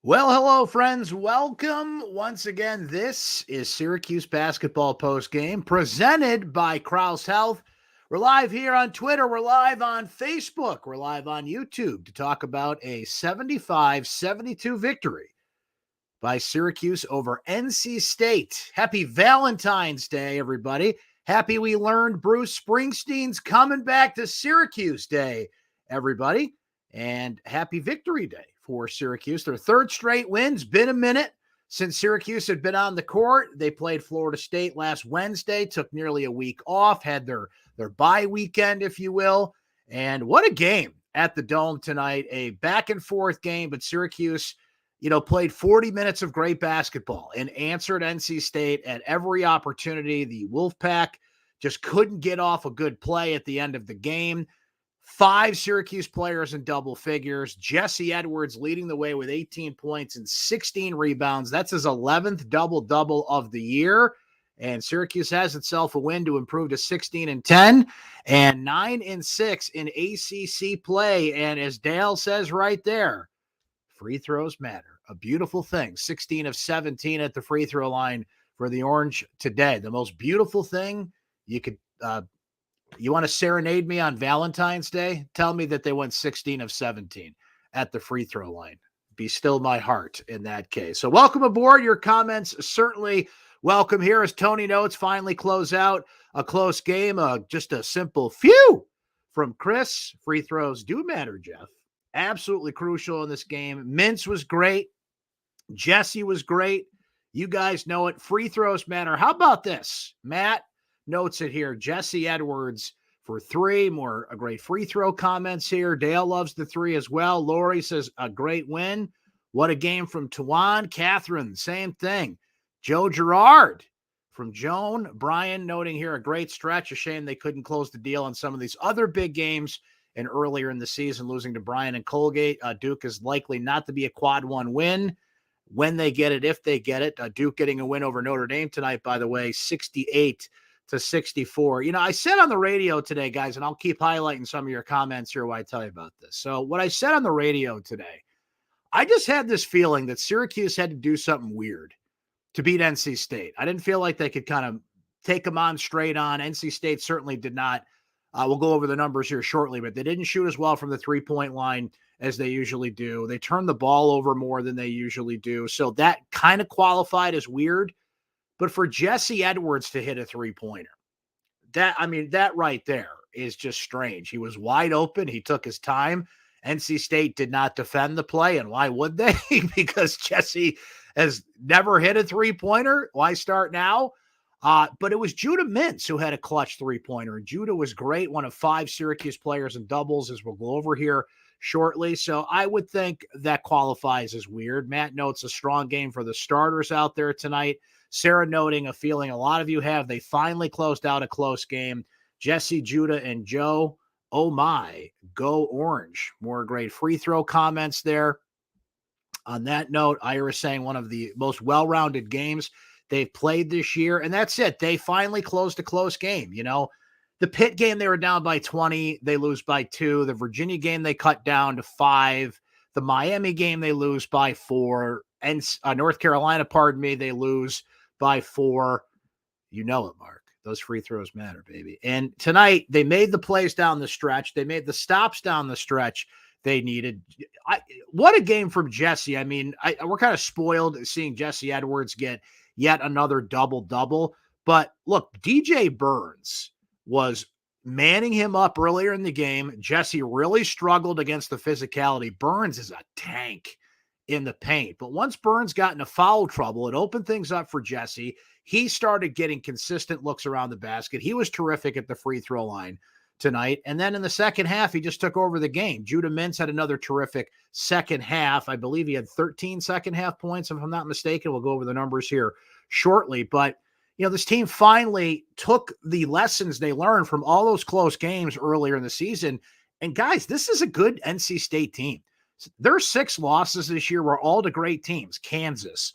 Well, hello, friends. Welcome once again. This is Syracuse Basketball Postgame presented by Krause Health. We're live here on Twitter. We're live on Facebook. We're live on YouTube to talk about a 75-72 victory by Syracuse over NC State. Happy Valentine's Day, everybody. Happy we learned Bruce Springsteen's coming back to Syracuse Day, everybody. And happy Victory Day for Syracuse. Their third straight win's been a minute since Syracuse had been on the court. They played Florida State last Wednesday, took nearly a week off, had their bye weekend, if you will. And what a game at the Dome tonight. A back and forth game, but Syracuse played 40 minutes of great basketball and answered NC State at every opportunity. The Wolfpack just couldn't get off a good play at the end of the game. 5 Syracuse players in double figures. Jesse Edwards leading the way with 18 points and 16 rebounds. That's his 11th double-double of the year. And Syracuse has itself a win to improve to 16-10 and 9-6 in ACC play. And as Dale says right there, free throws matter. A beautiful thing. 16 of 17 at the free throw line for the Orange today. The most beautiful thing you could you want to serenade me on Valentine's Day? Tell me that they went 16 of 17 at the free throw line. Be still my heart in that case. So welcome aboard. Your comments certainly welcome here as Tony notes finally close out a close game. Just a simple phew from Chris. Free throws do matter, Jeff. Absolutely crucial in this game. Mintz was great. Jesse was great. You guys know it. Free throws matter. How about this? Matt notes it here. Jesse Edwards for 3. More a great free throw comments here. Dale loves the 3 as well. Lori says a great win. What a game from Tawan. Catherine, same thing. Joe Girard from Joan. Brian noting here a great stretch. A shame they couldn't close the deal on some of these other big games. And earlier in the season, losing to Bryan and Colgate. Duke is likely not to be a quad 1 win when they get it, if they get it. Duke getting a win over Notre Dame tonight, by the way, 68-64. I said on the radio today, guys, and I'll keep highlighting some of your comments here while I tell you about this. So what I said on the radio today, I just had this feeling that Syracuse had to do something weird to beat NC State. I didn't feel like they could kind of take them on straight on. NC State certainly did not. We'll go over the numbers here shortly, but they didn't shoot as well from the three-point line as they usually do. They turned the ball over more than they usually do. So that kind of qualified as weird. But for Jesse Edwards to hit a three-pointer, that right there is just strange. He was wide open. He took his time. NC State did not defend the play. And why would they? Because Jesse has never hit a three-pointer. Why start now? But it was Judah Mintz who had a clutch three-pointer. And Judah was great, one of 5 Syracuse players in doubles, as we'll go over here shortly. So I would think that qualifies as weird. Matt notes a strong game for the starters out there tonight. Sarah noting a feeling a lot of you have. They finally closed out a close game. Jesse, Judah, and Joe, oh my, go Orange. More great free throw comments there. On that note, Ira saying one of the most well-rounded games they've played this year. And that's it. They finally closed a close game. The Pitt game, they were down by 20. They lose by 2. The Virginia game, they cut down to 5. The Miami game, they lose by 4. And North Carolina, they lose by 4. You know it, Mark. Those free throws matter, baby. And tonight, they made the plays down the stretch. They made the stops down the stretch they needed. What a game from Jesse. We're kind of spoiled seeing Jesse Edwards get yet another double-double. But look, DJ Burns was manning him up earlier in the game. Jesse really struggled against the physicality. Burns is a tank in the paint. But once Burns got into foul trouble, it opened things up for Jesse. He started getting consistent looks around the basket. He was terrific at the free throw line tonight. And then in the second half, he just took over the game. Judah Mintz had another terrific second half. I believe he had 13 second half points, if I'm not mistaken. We'll go over the numbers here shortly. But, this team finally took the lessons they learned from all those close games earlier in the season. And guys, this is a good NC State team. Their 6 losses this year were all to great teams. Kansas,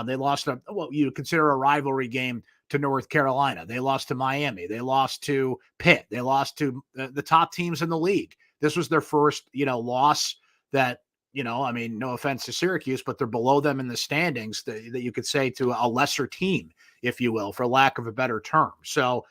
they lost what you consider a rivalry game to North Carolina. They lost to Miami. They lost to Pitt. They lost to the top teams in the league. This was their first, loss that I mean, no offense to Syracuse, but they're below them in the standings that you could say to a lesser team, if you will, for lack of a better term. So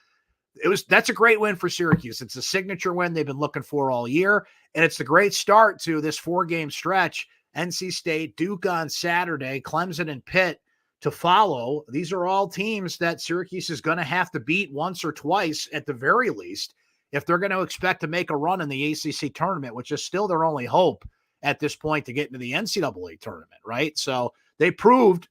that's a great win for Syracuse. It's a signature win they've been looking for all year. And it's a great start to this 4-game stretch. NC State, Duke on Saturday, Clemson and Pitt to follow. These are all teams that Syracuse is going to have to beat once or twice at the very least if they're going to expect to make a run in the ACC tournament, which is still their only hope at this point to get into the NCAA tournament, right? So they proved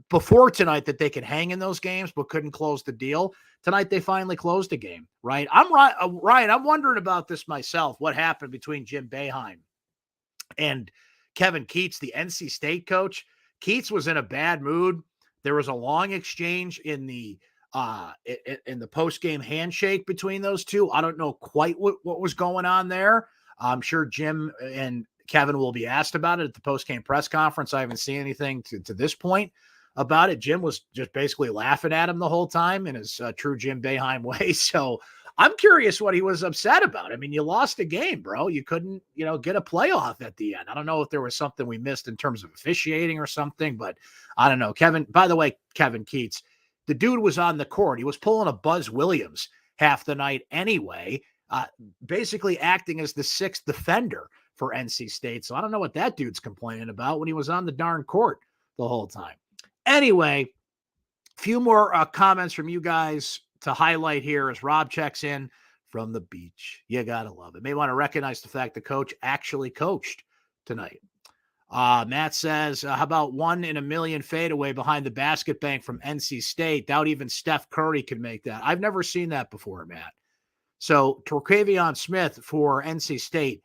before tonight that they could hang in those games, but couldn't close the deal. Tonight, they finally closed a game, right? Ryan, I'm wondering about this myself. What happened between Jim Boeheim and Kevin Keatts, the NC State coach? Keatts was in a bad mood. There was a long exchange in the post-game handshake between those two. I don't know quite what was going on there. I'm sure Jim and Kevin will be asked about it at the post-game press conference. I haven't seen anything to this point about it. Jim was just basically laughing at him the whole time in his true Jim Boeheim way. So I'm curious what he was upset about. I mean, you lost a game, bro. You couldn't, get a playoff at the end. I don't know if there was something we missed in terms of officiating or something, but I don't know. By the way, Kevin Keatts, the dude was on the court. He was pulling a Buzz Williams half the night anyway, basically acting as the sixth defender for NC State. So I don't know what that dude's complaining about when he was on the darn court the whole time. Anyway, a few more comments from you guys to highlight here as Rob checks in from the beach. You got to love it. May want to recognize the fact the coach actually coached tonight. Matt says, how about 1 in a million fadeaway behind the basket bank from NC State? Doubt even Steph Curry could make that. I've never seen that before, Matt. So Terquavion Smith for NC State,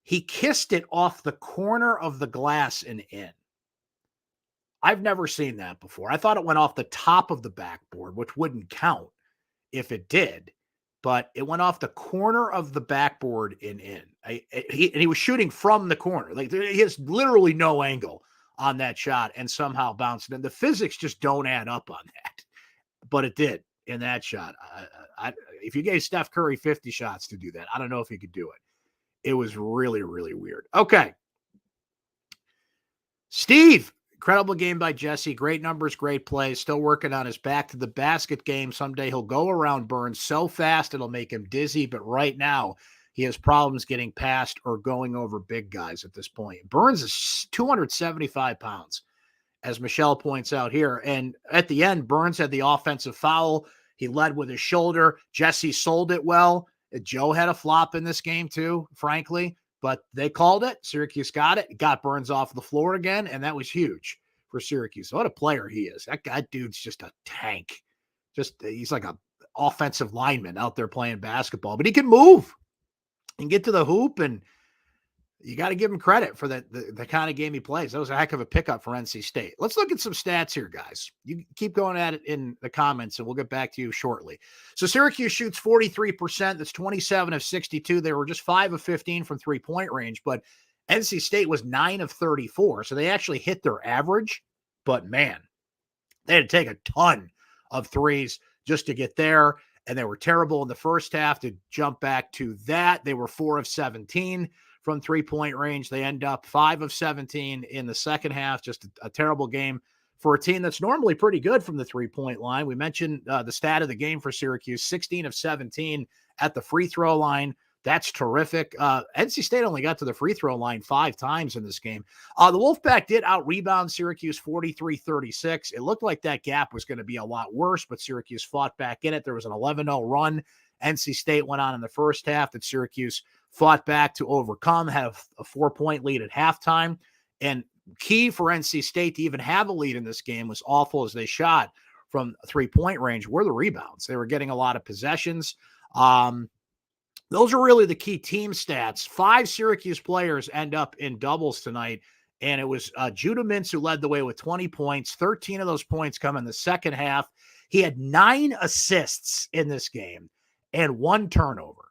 he kissed it off the corner of the glass and in. I've never seen that before. I thought it went off the top of the backboard, which wouldn't count if it did, but it went off the corner of the backboard and in. He was shooting from the corner. Like, he has literally no angle on that shot and somehow bounced in. The physics just don't add up on that, but it did in that shot. If you gave Steph Curry 50 shots to do that, I don't know if he could do it. It was really, really weird. Okay. Steve. Incredible game by Jesse. Great numbers, great plays. Still working on his back to the basket game. Someday he'll go around Burns so fast it'll make him dizzy. But right now, he has problems getting past or going over big guys at this point. Burns is 275 pounds, as Michelle points out here. And at the end, Burns had the offensive foul. He led with his shoulder. Jesse sold it well. Joe had a flop in this game too, frankly. But they called it. Syracuse got it. Got Burns off the floor again, and that was huge for Syracuse. What a player he is. That dude's just a tank. He's like an offensive lineman out there playing basketball. But he can move and get to the hoop, and you got to give him credit for the kind of game he plays. That was a heck of a pickup for NC State. Let's look at some stats here, guys. You keep going at it in the comments, and we'll get back to you shortly. So Syracuse shoots 43%. That's 27 of 62. They were just 5 of 15 from three-point range, but NC State was 9 of 34. So they actually hit their average, but man, they had to take a ton of threes just to get there, and they were terrible in the first half. To jump back to that, they were 4 of 17 from three-point range. They end up 5 of 17 in the second half. Just a terrible game for a team that's normally pretty good from the three-point line. We mentioned the stat of the game for Syracuse, 16 of 17 at the free throw line. That's terrific. NC State only got to the free throw line 5 times in this game. The Wolfpack did out-rebound Syracuse 43-36. It looked like that gap was going to be a lot worse, but Syracuse fought back in it. There was an 11-0 run NC State went on in the first half that Syracuse fought back to overcome, had a 4-point lead at halftime. And key for NC State to even have a lead in this game, was awful as they shot from three-point range, were the rebounds. They were getting a lot of possessions. Those are really the key team stats. 5 Syracuse players end up in doubles tonight, and it was Judah Mintz who led the way with 20 points. 13 of those points come in the second half. He had 9 assists in this game and 1 turnover.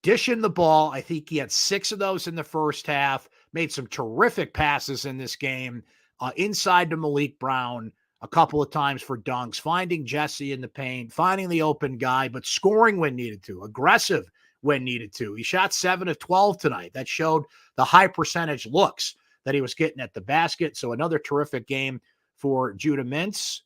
Dishing the ball, I think he had 6 of those in the first half, made some terrific passes in this game, inside to Malik Brown a couple of times for dunks, finding Jesse in the paint, finding the open guy, but scoring when needed to, aggressive when needed to. He shot 7 of 12 tonight. That showed the high percentage looks that he was getting at the basket. So another terrific game for Judah Mintz.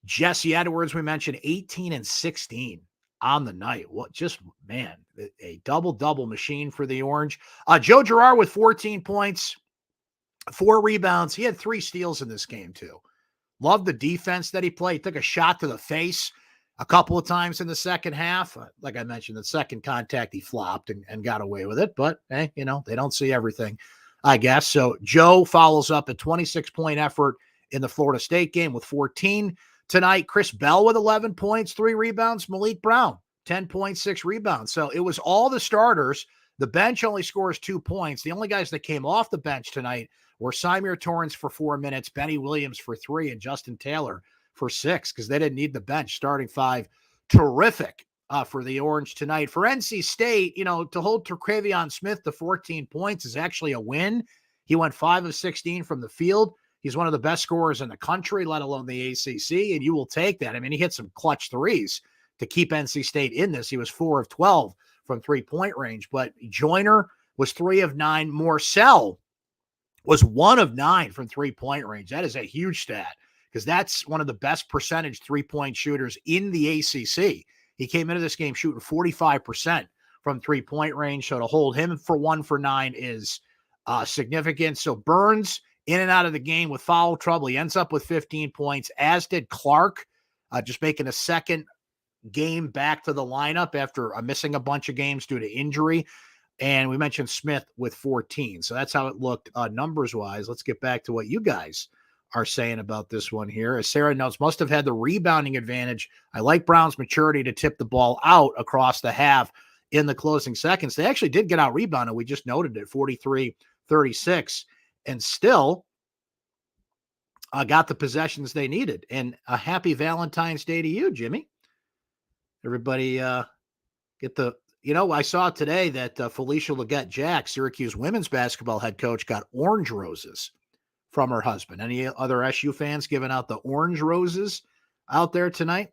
Jesse Edwards, we mentioned 18 and 16 on the night. What just, man, a double-double machine for the Orange. Joe Girard with 14 points, 4 rebounds. He had 3 steals in this game too. Love the defense that he played. Took a shot to the face a couple of times in the second half. Like I mentioned, the second contact, he flopped and got away with it. But, hey, you know, they don't see everything, I guess. So Joe follows up a 26-point effort in the Florida State game with 14 tonight. Chris Bell with 11 points, 3 rebounds. Malik Brown, 10.6 rebounds. So it was all the starters. The bench only scores 2 points. The only guys that came off the bench tonight were Symir Torrance for 4 minutes, Benny Williams for 3, and Justin Taylor for 6, because they didn't need the bench. Starting 5, terrific for the Orange tonight. For NC State, you know, to hold Terquavion Smith to 14 points is actually a win. He went 5 of 16 from the field. He's one of the best scorers in the country, let alone the ACC, and you will take that. I mean, he hit some clutch threes to keep NC State in this. He was 4 of 12 from three-point range, but Joyner was 3 of 9. Morcell was 1 of 9 from three-point range. That is a huge stat, because that's one of the best percentage three-point shooters in the ACC. He came into this game shooting 45% from three-point range, so to hold him for 1 for 9 is significant. So Burns in and out of the game with foul trouble. He ends up with 15 points, as did Clark, just making a second game back to the lineup after missing a bunch of games due to injury. And we mentioned Smith with 14. So that's how it looked numbers-wise. Let's get back to what you guys are saying about this one here. As Sarah notes, must have had the rebounding advantage. I like Brown's maturity to tip the ball out across the half in the closing seconds. They actually did get out rebounded. We just noted it, 43-36, and still got the possessions they needed. And a happy Valentine's Day to you, Jimmy. Everybody get the, you know, I saw today that Felicia Leggett-Jack, Syracuse women's basketball head coach, got orange roses from her husband. Any other SU fans giving out the orange roses out there tonight?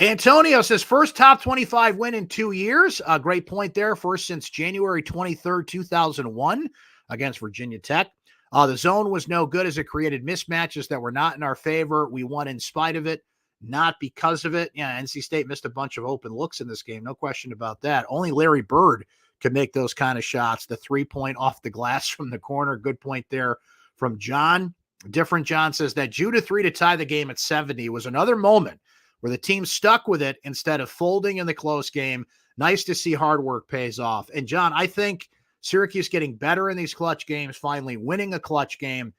Antonio says, first top 25 win in 2 years. A great point there. First since January 23rd, 2001 against Virginia Tech. The zone was no good as it created mismatches that were not in our favor. We won in spite of it, not because of it. Yeah, NC State missed a bunch of open looks in this game. No question about that. Only Larry Bird could make those kind of shots. The 3-point off the glass from the corner. Good point there from John. Different John says that Judah 3 to tie the game at 70 was another moment where the team stuck with it instead of folding in the close game. Nice to see hard work pays off. And John, I think Syracuse getting better in these clutch games, finally winning a clutch game,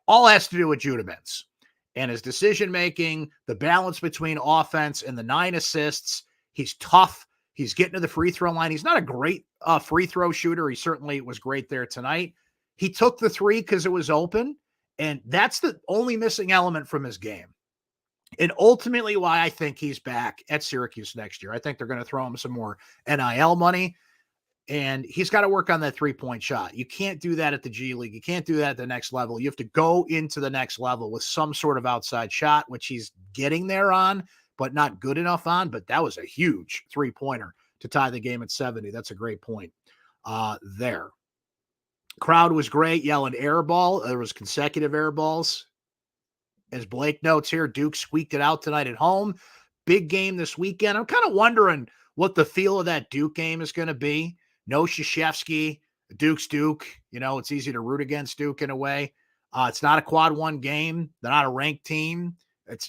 all has to do with Judah Mintz and his decision-making, the balance between offense and the 9 assists. He's tough. He's getting to the free throw line. He's not a great free throw shooter. He certainly was great there tonight. He took the 3 because it was open, and that's the only missing element from his game. And ultimately why I think he's back at Syracuse next year. I think they're going to throw him some more NIL money, and he's got to work on that 3-point shot. You can't do that at the G League. You can't do that at the next level. You have to go into the next level with some sort of outside shot, which he's getting there on, but not good enough on. But that was a huge 3-pointer to tie the game at 70. That's a great point there. Crowd was great, yelling air ball. There was consecutive air balls. As Blake notes here, Duke squeaked it out tonight at home. Big game this weekend. I'm kind of wondering what the feel of that Duke game is going to be. No Krzyzewski, Duke's Duke. You know, it's easy to root against Duke in a way. It's not a quad 1 game. They're not a ranked team.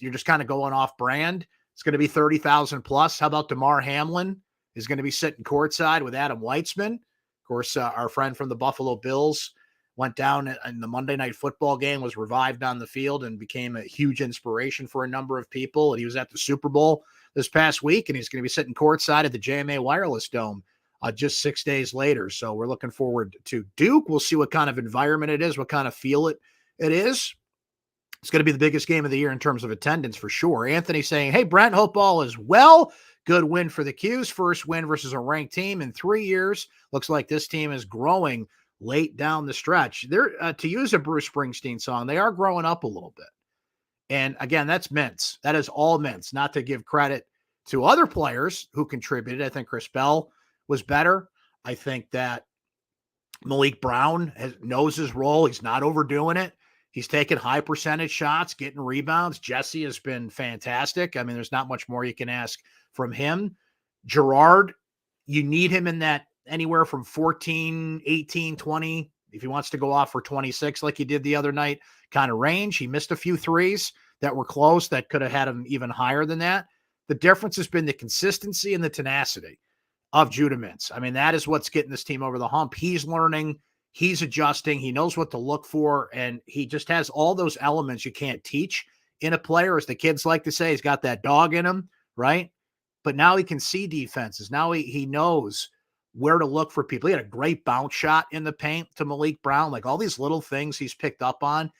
You're just kind of going off brand. It's going to be 30,000 plus. How about DeMar Hamlin is going to be sitting courtside with Adam Weitzman? Of course, our friend from the Buffalo Bills went down in the Monday Night Football game, was revived on the field, and became a huge inspiration for a number of people. And he was at the Super Bowl this past week, and he's going to be sitting courtside at the JMA Wireless Dome just 6 days later. So we're looking forward to Duke. We'll see what kind of environment it is, what kind of feel it is. It's going to be the biggest game of the year in terms of attendance for sure. Anthony saying, hey, Brent, hope all is well. Good win for the Qs. First win versus a ranked team in 3 years. Looks like this team is growing late down the stretch. They're, to use a Bruce Springsteen song, they are growing up a little bit. And again, that's Mintz. That is all Mintz. Not to give credit to other players who contributed. I think Chris Bell was better. I think that Malik Brown knows his role. He's not overdoing it. He's taking high percentage shots, getting rebounds. Jesse has been fantastic. I mean, there's not much more you can ask from him. Gerard, you need him in that anywhere from 14, 18, 20. If he wants to go off for 26 like he did the other night, kind of range. He missed a few threes that were close that could have had him even higher than that. The difference has been the consistency and the tenacity of Judah Mintz. I mean, that is what's getting this team over the hump. He's learning, he's adjusting, he knows what to look for, and he just has all those elements you can't teach in a player. As the kids like to say, he's got that dog in him, right? But now he can see defenses. Now he knows where to look for people. He had a great bounce shot in the paint to Malik Brown. Like all these little things he's picked up on,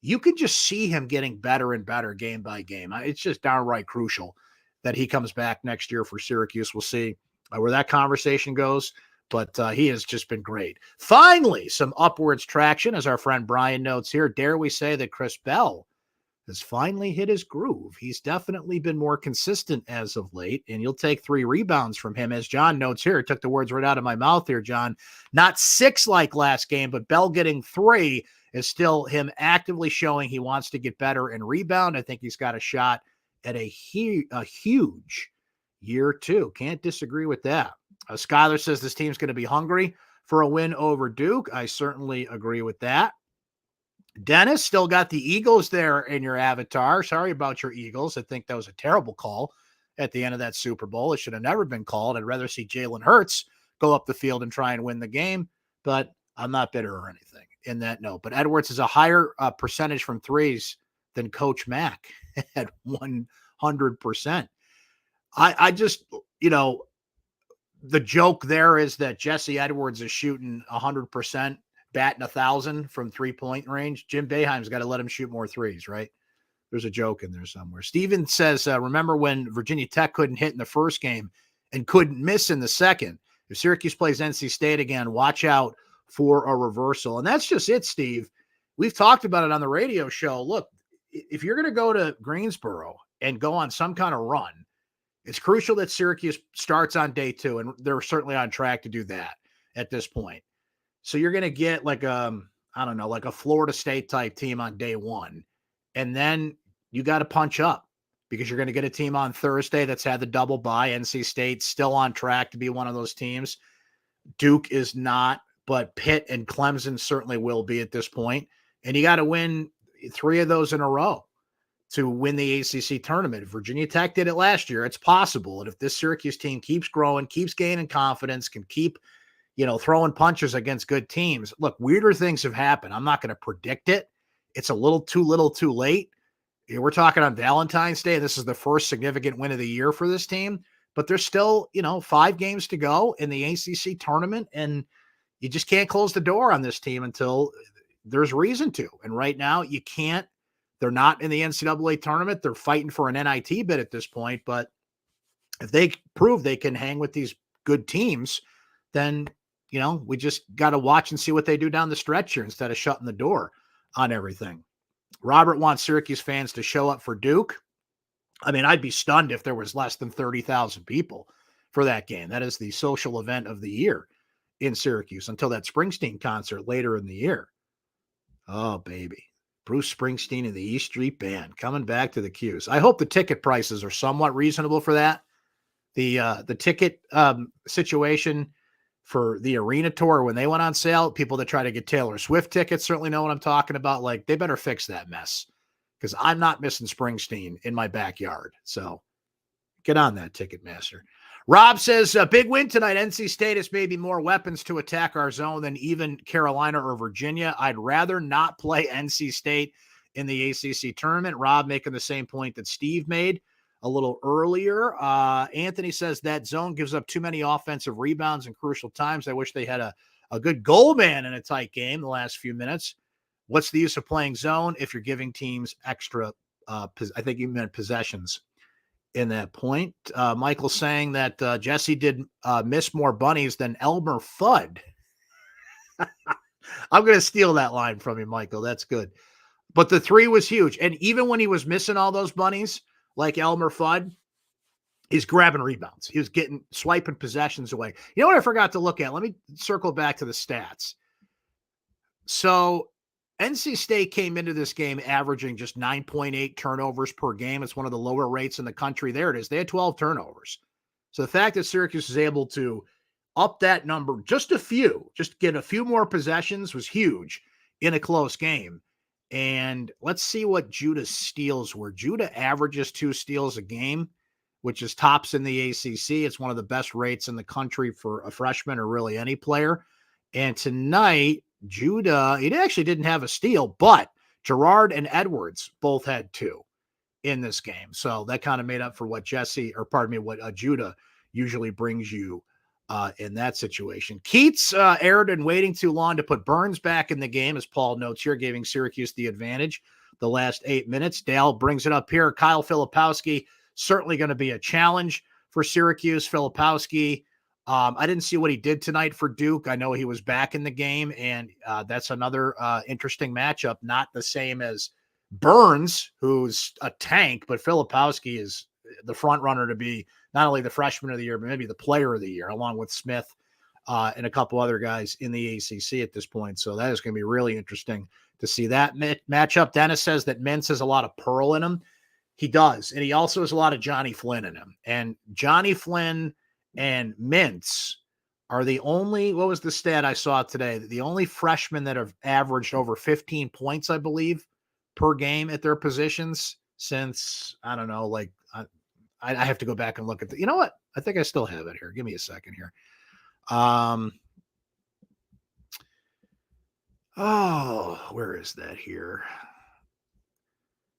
you can just see him getting better and better game by game. It's just downright crucial that he comes back next year for Syracuse. We'll see where that conversation goes, but he has just been great. Finally, some upwards traction, as our friend Brian notes here. Dare we say that Chris Bell has finally hit his groove? He's definitely been more consistent as of late, and you'll take 3 rebounds from him. As John notes here, took the words right out of my mouth here, John. Not 6 like last game, but Bell getting 3 is still him actively showing he wants to get better and rebound. I think he's got a shot at a huge year 2. Can't disagree with that. Skyler says this team's going to be hungry for a win over Duke. I certainly agree with that. Dennis still got the Eagles there in your avatar. Sorry about your Eagles. I think that was a terrible call at the end of that Super Bowl. It should have never been called. I'd rather see Jalen Hurts go up the field and try and win the game, but I'm not bitter or anything in that note. But Edwards is a higher percentage from threes than Coach Mack at 100%. I just, the joke there is that Jesse Edwards is shooting 100%, batting 1,000 from 3-point range. Jim Boeheim's got to let him shoot more threes, right? There's a joke in there somewhere. Steven says, remember when Virginia Tech couldn't hit in the first game and couldn't miss in the second? If Syracuse plays NC State again, watch out for a reversal. And that's just it, Steve. We've talked about it on the radio show. Look, if you're going to go to Greensboro and go on some kind of run, it's crucial that Syracuse starts on day 2, and they're certainly on track to do that at this point. So you're going to get like a Florida State type team on day 1. And then you got to punch up because you're going to get a team on Thursday that's had the double bye. NC State still on track to be one of those teams. Duke is not, but Pitt and Clemson certainly will be at this point. And you got to win 3 of those in a row to win the ACC tournament. Virginia Tech did it last year. It's possible. And if this Syracuse team keeps growing, keeps gaining confidence, can keep, throwing punches against good teams. Look, weirder things have happened. I'm not going to predict it. It's a little too late. We're talking on Valentine's Day. This is the first significant win of the year for this team, but there's still, 5 games to go in the ACC tournament. And you just can't close the door on this team until there's reason to. And right now you can't. They're not in the NCAA tournament. They're fighting for an NIT bid at this point. But if they prove they can hang with these good teams, then, we just got to watch and see what they do down the stretch here instead of shutting the door on everything. Robert wants Syracuse fans to show up for Duke. I mean, I'd be stunned if there was less than 30,000 people for that game. That is the social event of the year in Syracuse until that Springsteen concert later in the year. Oh, baby. Bruce Springsteen and the E Street Band coming back to the Q's. I hope the ticket prices are somewhat reasonable for that. The ticket situation for the arena tour, when they went on sale, people that try to get Taylor Swift tickets certainly know what I'm talking about. Like, they better fix that mess because I'm not missing Springsteen in my backyard. So get on that, Ticketmaster. Rob says, big win tonight. NC State has maybe more weapons to attack our zone than even Carolina or Virginia. I'd rather not play NC State in the ACC tournament. Rob making the same point that Steve made a little earlier. Anthony says that zone gives up too many offensive rebounds in crucial times. I wish they had a good goal man in a tight game the last few minutes. What's the use of playing zone if you're giving teams extra, I think you meant possessions in that point. Michael saying that Jesse did miss more bunnies than Elmer Fudd. I'm going to steal that line from you, Michael. That's good. But the 3 was huge. And even when he was missing all those bunnies, like Elmer Fudd, He's grabbing rebounds. He was swiping possessions away. You know what I forgot to look at? Let me circle back to the stats. So NC State came into this game averaging just 9.8 turnovers per game. It's one of the lower rates in the country. There it is. They had 12 turnovers. So the fact that Syracuse is able to up that number just get a few more possessions was huge in a close game. And let's see what Judah's steals were. Judah averages 2 steals a game, which is tops in the ACC. It's one of the best rates in the country for a freshman or really any player. And tonight, Judah, he actually didn't have a steal, but Gerard and Edwards both had 2 in this game. So that kind of made up for what Judah usually brings you in that situation. Keats erred in waiting too long to put Burns back in the game, as Paul notes here, giving Syracuse the advantage the last 8 minutes. Dale brings it up here. Kyle Filipowski, certainly going to be a challenge for Syracuse. Filipowski, I didn't see what he did tonight for Duke. I know he was back in the game, and that's another interesting matchup. Not the same as Burns, who's a tank, but Filipowski is the front runner to be not only the freshman of the year, but maybe the player of the year, along with Smith and a couple other guys in the ACC at this point. So that is going to be really interesting to see that matchup. Dennis says that Mintz has a lot of Pearl in him. He does. And he also has a lot of Johnny Flynn in him. And Johnny Flynn and Mintz are the only, what was the stat I saw today? The only freshmen that have averaged over 15 points, I believe, per game at their positions since, I don't know, like, I have to go back and look at you know what? I think I still have it here. Give me a second here. Where is that here?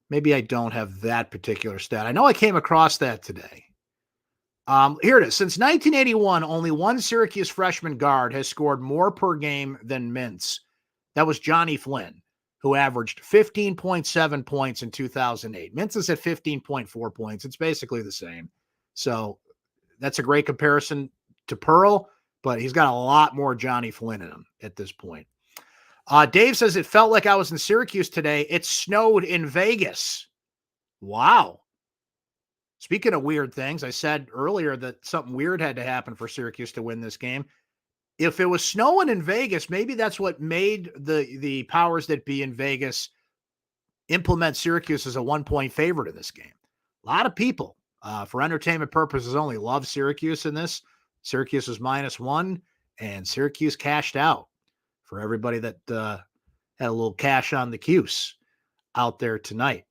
Maybe I don't have that particular stat. I know I came across that today. Here it is. Since 1981, only one Syracuse freshman guard has scored more per game than Mintz. That was Johnny Flynn, who averaged 15.7 points in 2008. Mintz is at 15.4 points. It's basically the same. So that's a great comparison to Pearl, but he's got a lot more Johnny Flynn in him at this point. Dave says, it felt like I was in Syracuse today. It snowed in Vegas. Wow. Speaking of weird things, I said earlier that something weird had to happen for Syracuse to win this game. If it was snowing in Vegas, maybe that's what made the powers that be in Vegas implement Syracuse as a 1-point favorite in this game. A lot of people, for entertainment purposes only, love Syracuse in this. Syracuse was -1, and Syracuse cashed out for everybody that had a little cash on the Cuse out there tonight.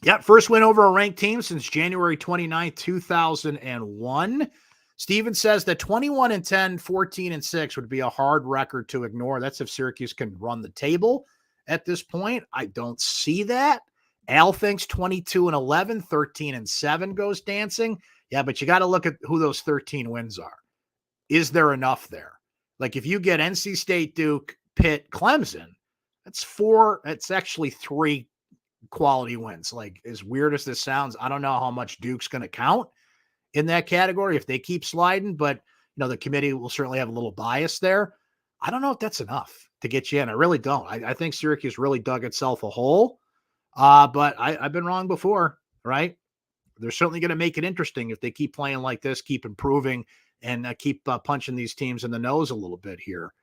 Yep, first win over a ranked team since January 29, 2001. Steven says that 21-10, 14-6 would be a hard record to ignore. That's if Syracuse can run the table at this point. I don't see that. Al thinks 22-11, 13-7 goes dancing. Yeah, but you got to look at who those 13 wins are. Is there enough there? Like if you get NC State, Duke, Pitt, Clemson, that's 4. It's actually 3 quality wins. Like as weird as this sounds, I don't know how much Duke's going to count in that category if they keep sliding, but the committee will certainly have a little bias there. I don't know if that's enough to get you in. I really don't. I think Syracuse really dug itself a hole, but I've been wrong before, right? They're certainly going to make it interesting if they keep playing like this, keep improving, and keep punching these teams in the nose a little bit here.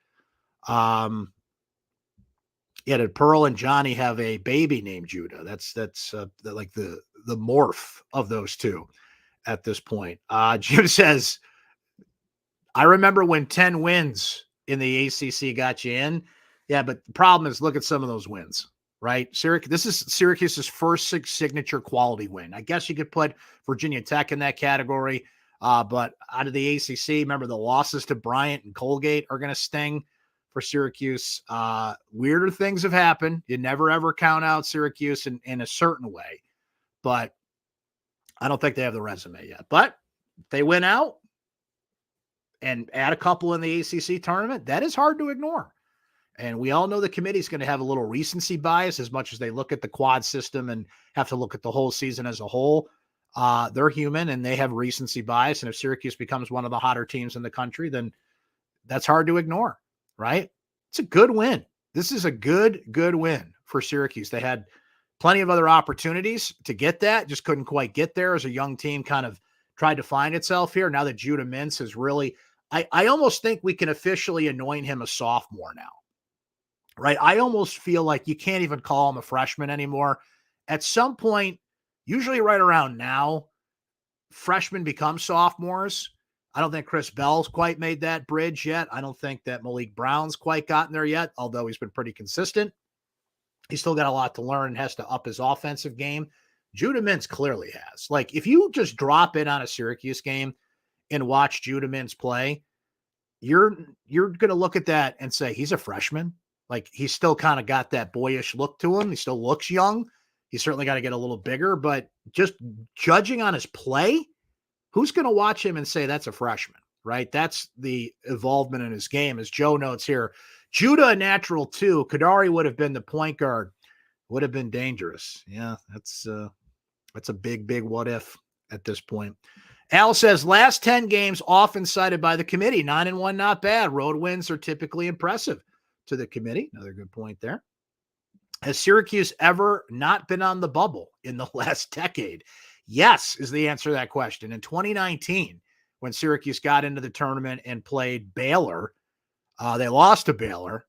Did Pearl and Johnny have a baby named Judah? That's like the morph of those two at this point. Jim says, I remember when 10 wins in the ACC got you in. Yeah, but the problem is look at some of those wins, right? This is Syracuse's first signature quality win. I guess you could put Virginia Tech in that category, but out of the ACC, remember the losses to Bryant and Colgate are going to sting for Syracuse. Weirder things have happened. You never, ever count out Syracuse in a certain way, but I don't think they have the resume yet. But if they win out and add a couple in the ACC tournament, that is hard to ignore. And we all know the committee is going to have a little recency bias as much as they look at the quad system and have to look at the whole season as a whole. They're human and they have recency bias. And if Syracuse becomes one of the hotter teams in the country, then that's hard to ignore, right? It's a good win. This is a good win for Syracuse. They had plenty of other opportunities to get that, just couldn't quite get there as a young team kind of tried to find itself here. Now that Judah Mintz is really, I almost think we can officially anoint him a sophomore now, right? I almost feel like you can't even call him a freshman anymore. At some point, usually right around now, freshmen become sophomores. I don't think Chris Bell's quite made that bridge yet. I don't think that Malik Brown's quite gotten there yet, although he's been pretty consistent. He's still got a lot to learn and has to up his offensive game. Judah Mintz clearly has. Like, if you just drop in on a Syracuse game and watch Judah Mintz play, you're going to look at that and say, he's a freshman. Like, he's still kind of got that boyish look to him. He still looks young. He's certainly got to get a little bigger, but just judging on his play, who's going to watch him and say that's a freshman, right? That's the involvement in his game. As Joe notes here, Judah a natural too. Kadari would have been the point guard. Would have been dangerous. Yeah, that's a big what if at this point. Al says last 10 games often cited by the committee. 9-1, not bad. Road wins are typically impressive to the committee. Another good point there. Has Syracuse ever not been on the bubble in the last decade? Yes, is the answer to that question. In 2019, when Syracuse got into the tournament and played Baylor, they lost to Baylor.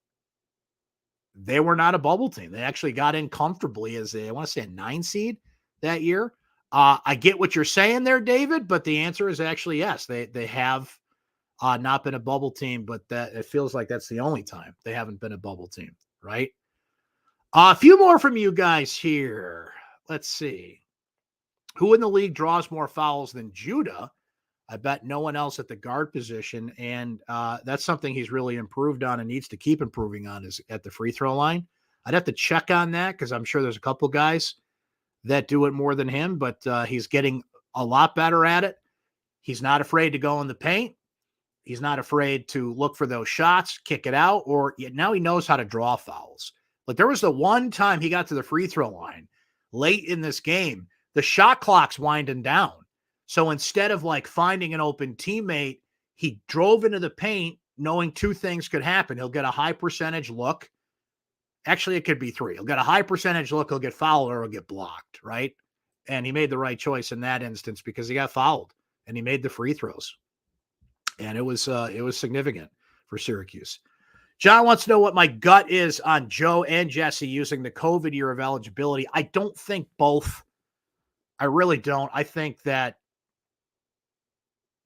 They were not a bubble team. They actually got in comfortably as I want to say a 9 seed that year. I get what you're saying there, David, but the answer is actually yes. They have not been a bubble team, but that it feels like that's the only time they haven't been a bubble team, right? A few more from you guys here. Let's see. Who in the league draws more fouls than Judah? I bet no one else at the guard position, and that's something he's really improved on and needs to keep improving on is at the free throw line. I'd have to check on that because I'm sure there's a couple guys that do it more than him, but he's getting a lot better at it. He's not afraid to go in the paint. He's not afraid to look for those shots, kick it out, or now he knows how to draw fouls. Like there was the one time he got to the free throw line late in this game, the shot clock's winding down. So instead of like finding an open teammate, he drove into the paint knowing two things could happen. He'll get a high percentage look. Actually, it could be 3. He'll get a high percentage look. He'll get fouled or he'll get blocked, right? And he made the right choice in that instance because he got fouled and he made the free throws. And it was significant for Syracuse. John wants to know what my gut is on Joe and Jesse using the COVID year of eligibility. I don't think both. I really don't. I think that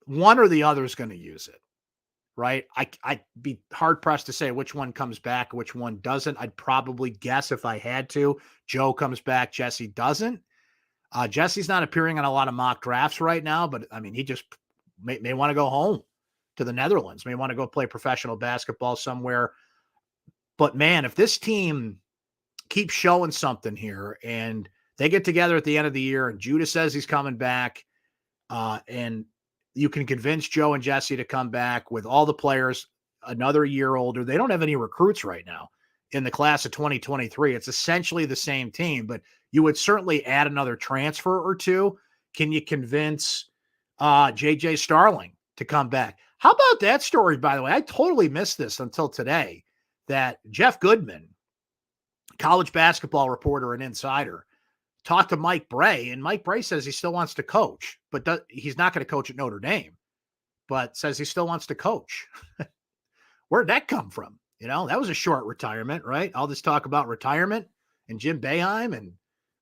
one or the other is going to use it, right? I'd be hard-pressed to say which one comes back, which one doesn't. I'd probably guess if I had to, Joe comes back, Jesse doesn't. Jesse's not appearing on a lot of mock drafts right now, but, I mean, he just may want to go home to the Netherlands, may want to go play professional basketball somewhere. But, man, if this team keeps showing something here and they get together at the end of the year and Judah says he's coming back and you can convince Joe and Jesse to come back with all the players another year older. They don't have any recruits right now in the class of 2023. It's essentially the same team, but you would certainly add another transfer or two. Can you convince JJ Starling to come back? How about that story, by the way? I totally missed this until today, that Jeff Goodman, college basketball reporter and insider, talked to Mike Bray, and Mike Bray says he still wants to coach, but he's not going to coach at Notre Dame, but says he still wants to coach. Where'd that come from? You know, that was a short retirement, right? All this talk about retirement and Jim Boeheim and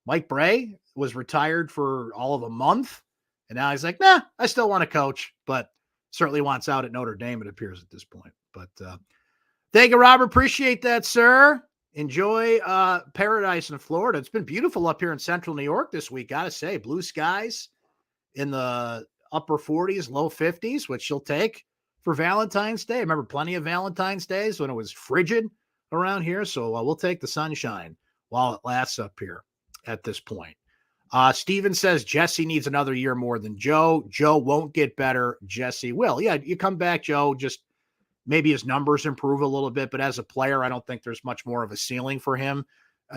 Mike Bray was retired for all of a month. And now he's like, nah, I still want to coach, but certainly wants out at Notre Dame, it appears at this point. But thank you, Robert. Appreciate that, sir. Enjoy paradise in Florida. It's been beautiful up here in central New York this week. Got to say, blue skies in the upper 40s, low 50s, which you'll take for Valentine's Day. I remember plenty of Valentine's Days when it was frigid around here. So we'll take the sunshine while it lasts up here at this point. Steven says Jesse needs another year more than Joe. Joe won't get better. Jesse will. Yeah, you come back, Joe, just maybe his numbers improve a little bit, but as a player, I don't think there's much more of a ceiling for him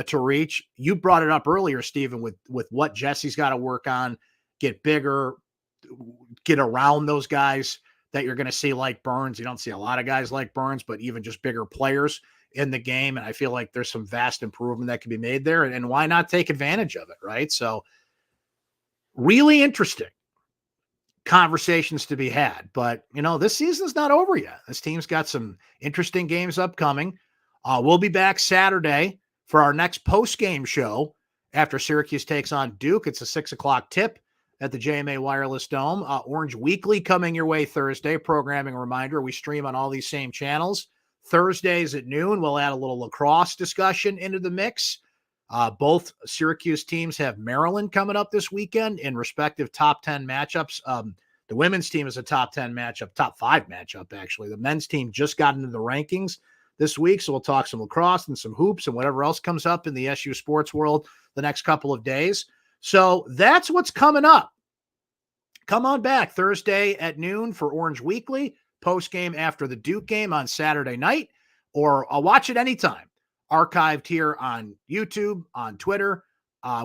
to reach. You brought it up earlier, Stephen, with what Jesse's got to work on, get bigger, get around those guys that you're going to see like Burns. You don't see a lot of guys like Burns, but even just bigger players in the game. And I feel like there's some vast improvement that can be made there. And why not take advantage of it, right? So really interesting. conversations to be had. But, this season's not over yet. This team's got some interesting games upcoming. We'll be back Saturday for our next post-game show after Syracuse takes on Duke. It's a 6 o'clock tip at the JMA Wireless Dome. Orange Weekly coming your way Thursday. Programming reminder, we stream on all these same channels. Thursdays at noon, we'll add a little lacrosse discussion into the mix. Both Syracuse teams have Maryland coming up this weekend in respective top 10 matchups. The women's team is a top 10 matchup, top 5 matchup, actually. The men's team just got into the rankings this week, so we'll talk some lacrosse and some hoops and whatever else comes up in the SU sports world the next couple of days. So that's what's coming up. Come on back Thursday at noon for Orange Weekly, post-game after the Duke game on Saturday night, or I'll watch it anytime. Archived here on YouTube, on Twitter.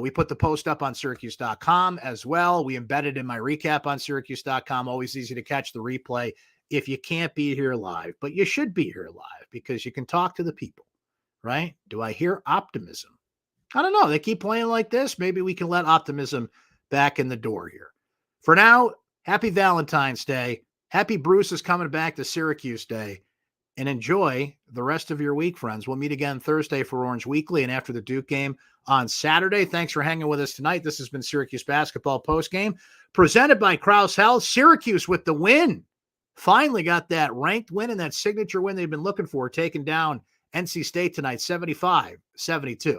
We put the post up on syracuse.com as well. We embedded in my recap on syracuse.com. Always easy to catch the replay if you can't be here live, but you should be here live because you can talk to the people, right? Do I hear optimism? I don't know. They keep playing like this. Maybe we can let optimism back in the door here. For now, happy Valentine's Day. Happy Bruce is coming back to Syracuse Day. And enjoy the rest of your week, friends. We'll meet again Thursday for Orange Weekly and after the Duke game on Saturday. Thanks for hanging with us tonight. This has been Syracuse Basketball Postgame, presented by Krause Health. Syracuse with the win. Finally got that ranked win and that signature win they've been looking for, taking down NC State tonight, 75-72.